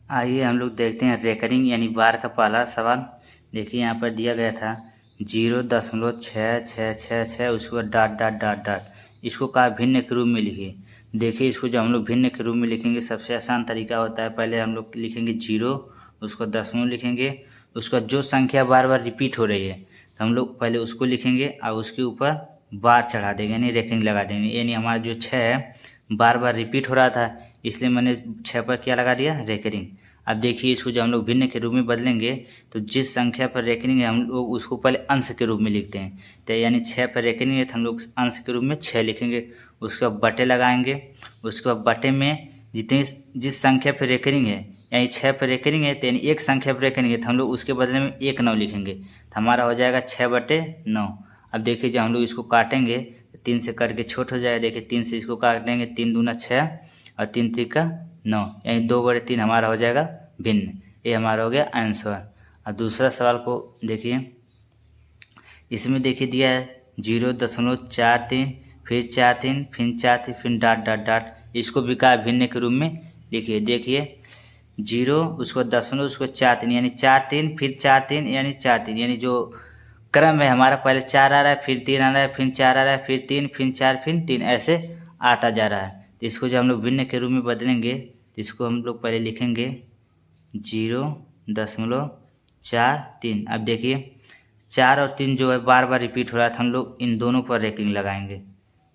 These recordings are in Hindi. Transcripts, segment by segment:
आइए हम लोग देखते हैं रेकरिंग यानी बार का पहला सवाल। देखिए यहाँ पर दिया गया था 0.6666 उसके बाद डॉट डॉट डॉट डॉट। इसको कहा भिन्न के रूप में लिखिए। देखिए इसको जब हम लोग भिन्न के रूप में लिखेंगे सबसे आसान तरीका होता है, पहले हम लोग लिखेंगे 0, उसको दशमलव लिखेंगे, उसका जो संख्या बार बार रिपीट हो रही है तो हम लोग पहले उसको लिखेंगे और उसके ऊपर बार चढ़ा देंगे यानी रेकरिंग लगा देंगे। यानी हमारा जो 6 है बार बार रिपीट हो रहा था, इसलिए मैंने 6 पर क्या लगा दिया, रेकरिंग। अब देखिए इसको जब हम लोग भिन्न के रूप में बदलेंगे तो जिस संख्या पर रेकरिंग है हम लोग उसको पहले अंश के रूप में लिखते हैं। तो यानी 6 पर रेकरिंग है तो हम लोग अंश के रूप में 6 लिखेंगे, उसके बाद बटे लगाएंगे, उसके बाद बटे में जितनी जिस संख्या पर रेकरिंग है यानी 6 पर रेकरिंग है तो यानी एक संख्या पर रेकरिंग है तो हम लोग उसके बदले में 1 9 लिखेंगे तो हमारा हो जाएगा 6/9। अब देखिए जब हम लोग इसको काटेंगे तो 3 से कट के छोट हो जाएगा। देखिए 3 से इसको काटेंगे, 3 दूना 6 और 3 त्रिका 9 यानी 2/3 हमारा हो जाएगा भिन्न। ये हमारा हो गया आंसर। अब दूसरा सवाल को देखिए, इसमें देखिए दिया है 0.43 फिर 43 फिर 43 फिर डॉट डॉट डॉट। इसको भी कहा भिन्न के रूप में लिखिए। देखिए 0 उसको दशमलव उसको 4 3 यानी 4 3 फिर 4 3 यानी 4 3 यानी जो क्रम है हमारा पहले 4 आ रहा है फिर 3 आ रहा है फिर 4 आ रहा है फिर 3 फिर 4 फिर 3 ऐसे आता जा रहा है। तो इसको जब हम लोग भिन्न के रूप में बदलेंगे तो इसको हम लोग पहले लिखेंगे 0.43। अब देखिए 4 और 3 जो है बार बार रिपीट हो रहा था, हम लोग इन दोनों पर रेकरिंग लगाएंगे,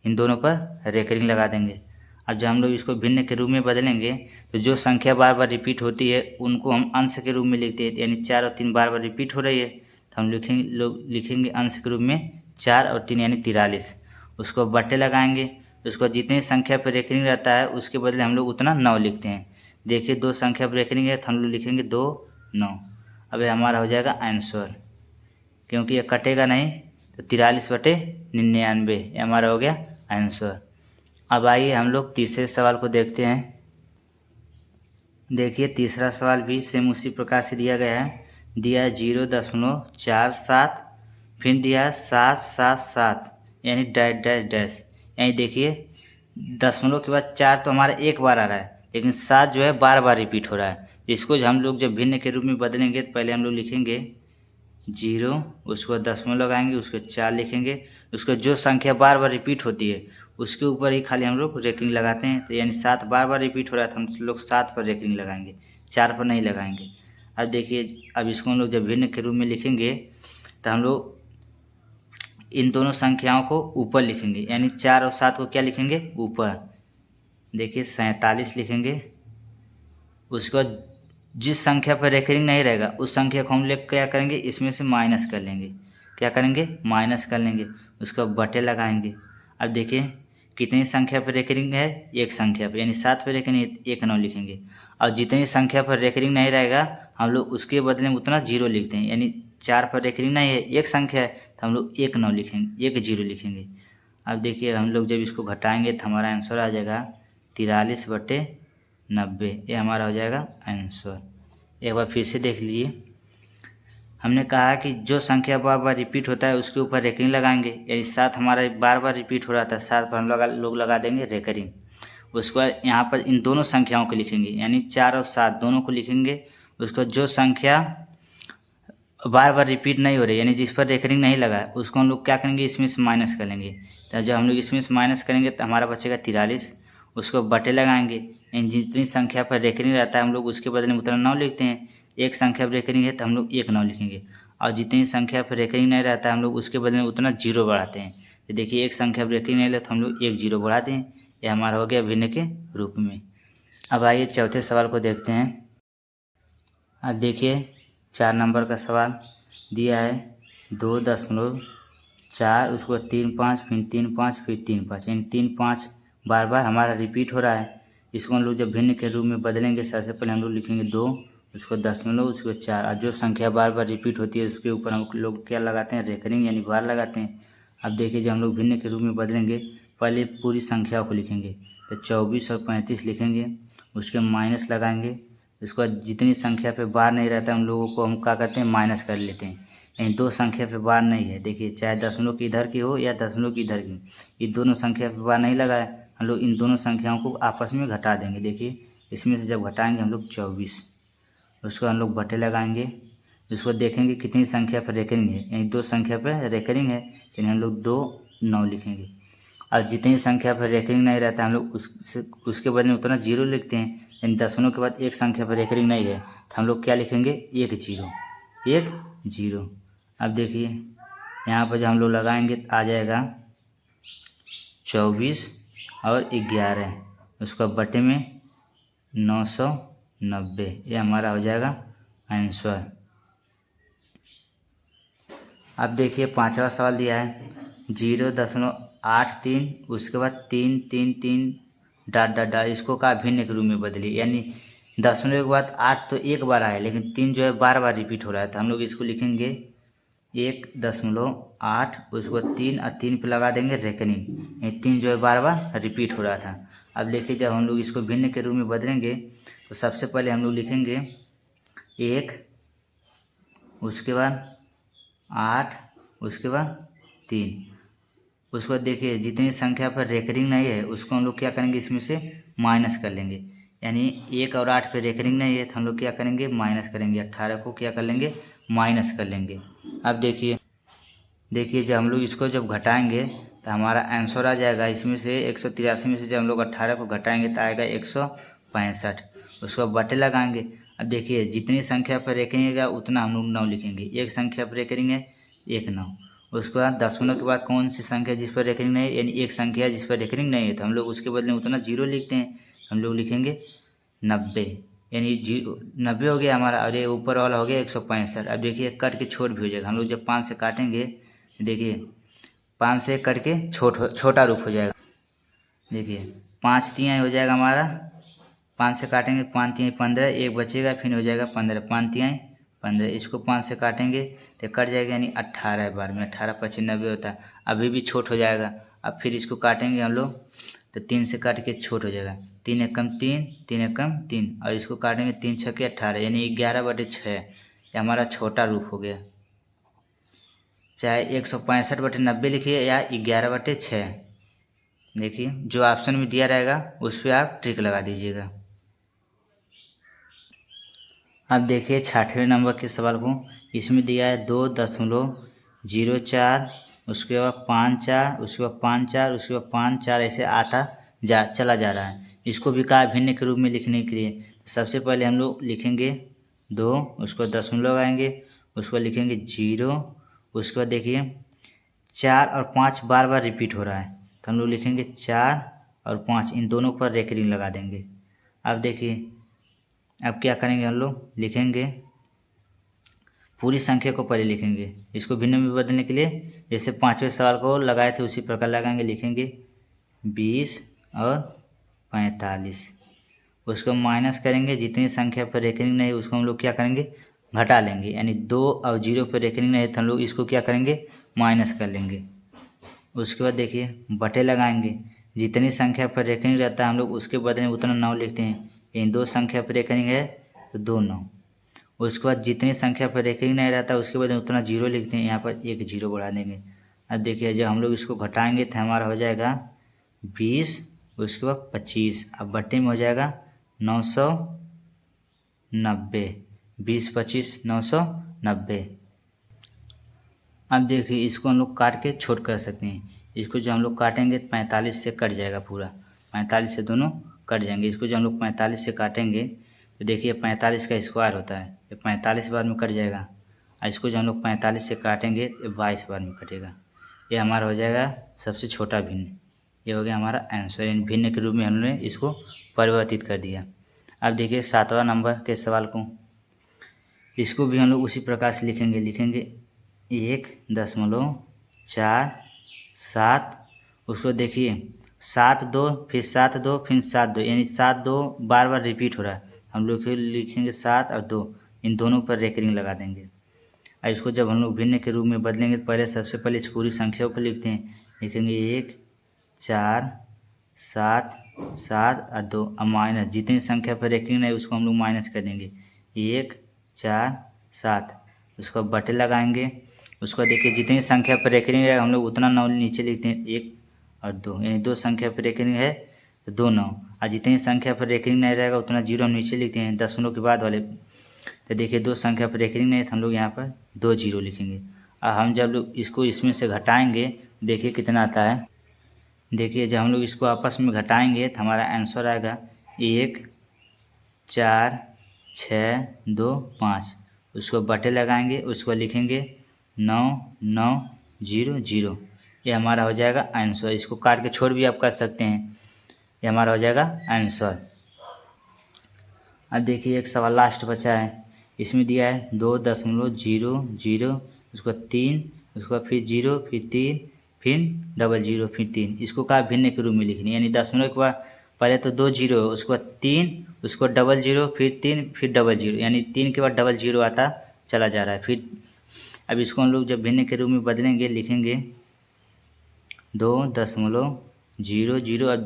इन दोनों पर रेकरिंग लगा देंगे। अब जब हम लोग इसको भिन्न के रूप में बदलेंगे तो जो संख्या बार बार रिपीट होती है उनको हम अंश के रूप में लिखते हैं। यानी 4 और 3 बार बार रिपीट हो रही है तो हम लिखेंगे अंश के रूप में 4 और 3 यानी 43। उसको बट्टे लगाएंगे, उसको जितनी संख्या पर रेकरिंग रहता है उसके बदले हम लोग उतना 9 लिखते हैं। देखिए 2 संख्या पर रेकरिंग है तो हम लोग लिखेंगे 2 9। अब ये हमारा हो जाएगा आंसर, क्योंकि ये कटेगा नहीं तो 43/99 ये हमारा हो गया आंसर। अब आइए हम लोग तीसरे सवाल को देखते हैं। देखिए तीसरा सवाल भी सेम उसी प्रकार से दिया गया है। दिया 0.47 फिर दिया 777 यानी डैश डैश डैश। यानी देखिए दशमलव के बाद 4 तो हमारा एक बार आ रहा है लेकिन 7 जो है बार बार रिपीट हो रहा है। इसको हम लोग जब भिन्न के रूप में बदलेंगे तो पहले हम लोग लिखेंगे 0, उसको दशमलव लगाएंगे, उसको 4 लिखेंगे, उसको जो संख्या बार बार रिपीट होती है उसके ऊपर ही खाली हम लोग रेकरिंग लगाते हैं। तो यानी 7 बार बार रिपीट हो रहा था, हम लोग 7 पर रेकरिंग लगाएंगे, 4 पर नहीं लगाएंगे। अब देखिए अब इसको हम लोग जब भिन्न के रूप में लिखेंगे तो हम लोग इन दोनों संख्याओं को ऊपर लिखेंगे, यानी 4 और 7 को क्या लिखेंगे, ऊपर। देखिए 47 लिखेंगे, उसके बाद जिस संख्या पर रेकरिंग नहीं रहेगा उस संख्या को हम लोग क्या करेंगे, इसमें से माइनस कर लेंगे। क्या करेंगे, माइनस कर लेंगे, उसका बटे लगाएंगे। अब देखिए कितनी संख्या पर रेकरिंग है, एक संख्या पर, यानी 7 पर रेकरिंग 1 9 लिखेंगे। और जितनी संख्या पर रेकरिंग नहीं रहेगा हम लोग उसके बदले में उतना 0 लिखते हैं। यानी 4 पर रेकरिंग नहीं है, एक संख्या है तो हम लोग 1 9 लिखेंगे, 1 0 लिखेंगे। अब देखिए हम लोग जब इसको घटाएंगे तो हमारा आंसर आ जाएगा 43/90। ये हमारा हो जाएगा आंसर। एक बार फिर से देख लीजिए, हमने कहा कि जो संख्या बार बार रिपीट होता है उसके ऊपर रेकरिंग लगाएंगे। यानी 7 हमारा बार बार रिपीट हो रहा था, 7 पर हम लोग लगा देंगे रेकरिंग। उसके बाद यहाँ पर इन दोनों संख्याओं को लिखेंगे, यानी 4 और 7 दोनों को लिखेंगे। उसको जो संख्या बार बार रिपीट नहीं हो रही यानी जिस पर रेकरिंग नहीं लगा है उसको हम लोग क्या करेंगे, इसमें से माइनस कर लेंगे। तो जब हम लोग इसमें से माइनस करेंगे तो हमारा बचेगा 43। उसको बटे लगाएंगे, यानी जितनी संख्या पर रेकरिंग रहता है हम लोग उसके बदले में उतना 9 लिखते हैं। एक संख्या पर रेकरिंग है तो हम लोग 1 9 लिखेंगे, और जितनी संख्या पर रेकरिंग नहीं रहता है हम लोग उसके बदले में उतना 0 बढ़ाते हैं। तो देखिए एक संख्या पर रेकरिंग नहीं रहता तो हम लोग 1 0 बढ़ाते हैं। यह हमारा हो गया भिन्न के रूप में। अब आइए चौथे सवाल को देखते हैं। अब देखिए 4 नंबर का सवाल दिया है 2.4, उसको 3 5 फिर 3 5 फिर 3 5, यानी 3 5 बार बार हमारा रिपीट हो रहा है। इसको हम लोग जब भिन्न के रूप में बदलेंगे सबसे पहले हम लोग लिखेंगे 2, उसको दशमलव, उसको 4, और जो संख्या बार बार रिपीट होती है उसके ऊपर हम लोग क्या लगाते हैं, रेकरिंग यानी बार लगाते हैं। अब देखिए जब हम लोग भिन्न के रूप में बदलेंगे पहले पूरी संख्याओं को लिखेंगे, तो 24 और 35 लिखेंगे, उसके माइनस लगाएंगे। उसके बाद जितनी संख्या पे बार नहीं रहता उन लोगों को हम क्या करते हैं, माइनस कर लेते हैं। यानी 2 संख्या पे बार नहीं है, देखिए चाहे दशमलव की इधर की हो या दशमलव की इधर की, ये दोनों संख्या पे बार नहीं लगा है, हम लोग इन दोनों संख्याओं को आपस में घटा देंगे। देखिए इसमें से जब घटाएंगे हम लोग 24, उसको हम लोग बटे लगाएंगे। इसको देखेंगे कितनी संख्या पर रेकरिंग है, यानी 2 संख्या पर रेकरिंग है, यानी हम लोग 2 9 लिखेंगे। और जितनी संख्या पर रेकरिंग नहीं रहता हम लोग उसके बदले में उतना 0 लिखते हैं, यानी दशमलव के बाद एक संख्या पर रेकरिंग नहीं है तो हम लोग क्या लिखेंगे, 1 0 1 0। अब देखिए यहाँ पर जब हम लोग लगाएंगे तो आ जाएगा 24 और 11, उसका बटे में 990, ये हमारा हो जाएगा आंसर। अब देखिए 5वां सवाल दिया है 0.83, उसके बाद 3 3 3 डॉट डॉट डॉट, इसको का भिन्न के रूप में बदली, यानी दशमलव के बाद 8 तो एक बार आया, लेकिन 3 जो है बार बार रिपीट हो रहा है, तो हम लोग इसको लिखेंगे 1.8, उसको 3 और 3 पे लगा देंगे रेकनिंग, ये 3 जो है बार बार रिपीट हो रहा था। अब देखिए जब हम लोग इसको भिन्न के रूप में बदलेंगे तो सबसे पहले हम लोग लिखेंगे 1, उसके बाद 8, उसके बाद 3, उसके बाद देखिए जितनी संख्या पर रेकरिंग नहीं है उसको हम लोग क्या करेंगे, इसमें से माइनस कर लेंगे, यानी 1 और 8 पे रेकरिंग नहीं है तो हम लोग क्या करेंगे, माइनस करेंगे, 18 को क्या कर लेंगे, माइनस कर लेंगे। अब देखिए जब हम लोग इसको जब घटाएंगे तो हमारा आंसर आ जाएगा, इसमें से 183 में से जब हम लोग 18 को घटाएंगे तो आएगा 165, उसको बटे लगाएंगे। अब देखिए जितनी संख्या पर रेकरिंग है उतना हम लोग 9 लिखेंगे, एक संख्या पर रेकरिंग है 1 9, उसके बाद दशमलव के बाद कौन सी संख्या जिस पर रेकरिंग नहीं है, यानी एक संख्या जिस पर रेकरिंग नहीं है तो हम लोग उसके बदले में उतना 0 लिखते हैं, हम लोग लिखेंगे 90, यानी 90 हो गया हमारा, और ये ऊपर वाला हो गया 165। अब देखिए कट के छोट भी हो जाएगा, हम लोग जब 5 से काटेंगे देखिए 5 से कट के छोटा रूप हो जाएगा, देखिए 5 तिहाई हो जाएगा हमारा, 5 से काटेंगे 5 तिहाई 15, एक बचेगा फिर हो जाएगा 15, 5 तिहाई 15, इसको 5 से काटेंगे तो कट जाएगा, यानी 18 बार में 18 25 90 होता है, अभी भी छोट हो जाएगा। अब फिर इसको काटेंगे हम लोग तो 3 से काट के छोट हो जाएगा, 3 एकम 3 3 एकम 3, और इसको काटेंगे 3 6 के 18, यानी 11/6, ये हमारा छोटा रूप हो गया। चाहे 165/90 लिखिए या 11/6, देखिए जो ऑप्शन में दिया रहेगा उस पर आप ट्रिक लगा दीजिएगा। अब देखिए 6वें नंबर के सवाल को, इसमें दिया है 2.04, उसके बाद 5 4, उसके बाद 5 4, उसके बाद 5 4, ऐसे चला जा रहा है। इसको भी कहा भिन्न के रूप में लिखने के लिए सबसे पहले हम लोग लिखेंगे 2, उसको दशमलव लगाएंगे, उसको लिखेंगे 0, उसके बाद देखिए 4 और 5 बार बार रिपीट हो रहा है तो हम लोग लिखेंगे 4 और 5, इन दोनों पर रेकरिंग लगा देंगे। अब देखिए अब क्या करेंगे, हम लोग लिखेंगे पूरी संख्या को पहले लिखेंगे, इसको भिन्न में बदलने के लिए जैसे 5वें सवाल को लगाए थे उसी प्रकार लगाएंगे, लिखेंगे 20 और 45, उसको माइनस करेंगे, जितनी संख्या पर रेकरिंग नहीं उसको हम लोग क्या करेंगे, घटा लेंगे, यानी 2 और 0 पर रेकरिंग नहीं तो हम लोग इसको क्या करेंगे, माइनस कर लेंगे। उसके बाद देखिए बटे लगाएंगे, जितनी संख्या पर रेकरिंग रहता है हम लोग उसके बदले में उतना 9 लिखते हैं, इन 2 संख्या पर रेकरिंग है तो 2 9, उसके बाद जितनी संख्या पर रेकरिंग नहीं रहता उसके बदले में उतना 0 लिखते हैं, यहाँ पर एक 0 बढ़ा देंगे। अब देखिए जब हम लोग इसको घटाएंगे तो हमारा हो जाएगा 20, उसके बाद 25, अब बटे में हो जाएगा 990, 20 25 990। अब देखिए इसको हम लोग काट के छोट कर सकते हैं, इसको जो हम लोग काटेंगे 45 से कट जाएगा, पूरा 45 से दोनों कट जाएंगे, इसको जो हम लोग 45 से काटेंगे तो देखिए 45 का स्क्वायर होता है, ये 45 बार में कट जाएगा, और इसको जो हम लोग 45 से काटेंगे तो 22 बार में कटेगा, ये हमारा हो जाएगा सबसे छोटा भिन्न, ये हो गया हमारा आंसर, इन भिन्न के रूप में हमने इसको परिवर्तित कर दिया। अब देखिए 7वां नंबर के सवाल को, इसको भी हम लोग उसी प्रकार से लिखेंगे 1.47, उसको देखिए 7 2 फिर 7 2 फिर 7 2, यानी 7 2 बार बार रिपीट हो रहा है, हम लोग फिर लिखेंगे 7 और 2, इन दोनों पर रेकरिंग लगा देंगे। और इसको जब हम लोग भिन्न के रूप में बदलेंगे तो पहले सबसे पहले इस पूरी संख्याओं को लिखते हैं, लिखेंगे 1 4 7 7 और 2, अब माइनस जितनी संख्या पर रेकरिंग नहीं उसको हम लोग माइनस कर देंगे, 1 4 7, उसको बटे लगाएंगे, उसको देखिए जितनी संख्या पर रेकरिंग है हम लोग उतना 9 नीचे लिखते हैं, 1 और 2, यानी 2 संख्या पर रेकरिंग है तो 2 9, और जितनी संख्या पर रेकरिंग नहीं रहेगा उतना 0 हम नीचे लिखते हैं दशमलव के बाद वाले तो देखिए 2 संख्या पर रेकरिंग नहीं है, तो हम लोग यहाँ पर 2 जीरो लिखेंगे। और हम जब लोग इसको इसमें से घटाएंगे, देखिए कितना आता है। देखिए जब हम लोग इसको आपस में घटाएंगे तो हमारा आंसर आएगा 1 4 6 2 5। उसको बटे लगाएंगे, उसको लिखेंगे 9 9 0 0। ये हमारा हो जाएगा आंसर। इसको काट के छोड़ भी आप कर सकते हैं। ये हमारा हो जाएगा आंसर। अब देखिए एक सवाल लास्ट बचा है। इसमें दिया है 2.0 उसको 3, उसको फिर 0 फिर 3 फिर डबल 0 फिर 3। इसको कहा भिन्न के रूप में लिखनी, यानी दशमलव के बाद पहले तो 2 जीरो, उसको 3, उसको डबल 0 फिर 3 फिर डबल 0, यानी 3 के बाद डबल 0 आता चला जा रहा है। फिर अब इसको हम लोग जब भिन्न के रूप में बदलेंगे, लिखेंगे 2.0 और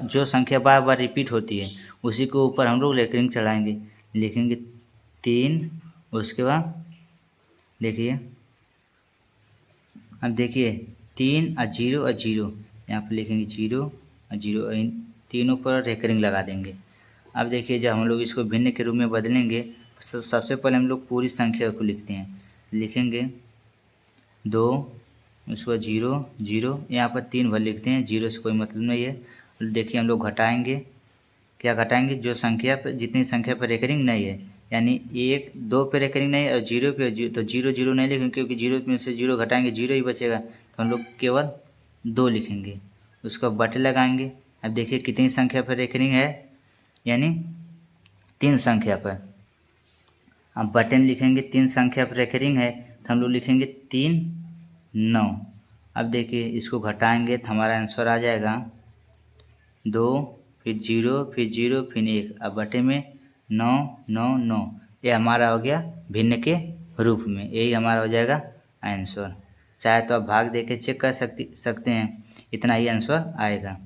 जो संख्या बार बार रिपीट होती है उसी के ऊपर हम लोग रेकरिंग चढ़ाएंगे। लिखेंगे 3, उसके बाद देखिए अब देखिए 3 और 0 और 0, यहाँ पर लिखेंगे 0 और 0, इन तीनों पर रेकरिंग लगा देंगे। अब देखिए जब हम लोग इसको भिन्न के रूप में बदलेंगे, सबसे पहले हम लोग पूरी संख्या को लिखते हैं। लिखेंगे 2, उसको 0 0, यहाँ पर 3 भर लिखते हैं, 0 से कोई मतलब नहीं है। देखिए हम लोग घटाएंगे, क्या घटाएंगे, जो संख्या पर जितनी संख्या पर रेकरिंग नहीं है, यानी 1 2 पे रेकरिंग नहीं है और 0 पे, तो 0 0 नहीं लिखेंगे क्योंकि 0 में से 0 घटाएंगे 0 ही बचेगा, तो हम लोग केवल 2 लिखेंगे। उसको बटे लगाएंगे। अब देखिए कितनी संख्या पर रेकरिंग है, यानी 3 संख्या पर। अब बटे में लिखेंगे 3 संख्या पर रेकरिंग है, तो हम लोग लिखेंगे 3 9। अब देखिए इसको घटाएंगे तो हमारा आंसर आ जाएगा 2 फिर 0 फिर 0 फिर 1, अब बटे में 9 9 9। ये हमारा हो गया भिन्न के रूप में, यही हमारा हो जाएगा आंसर। चाहे तो आप भाग दे के चेक कर सकते हैं, इतना ही आंसर आएगा।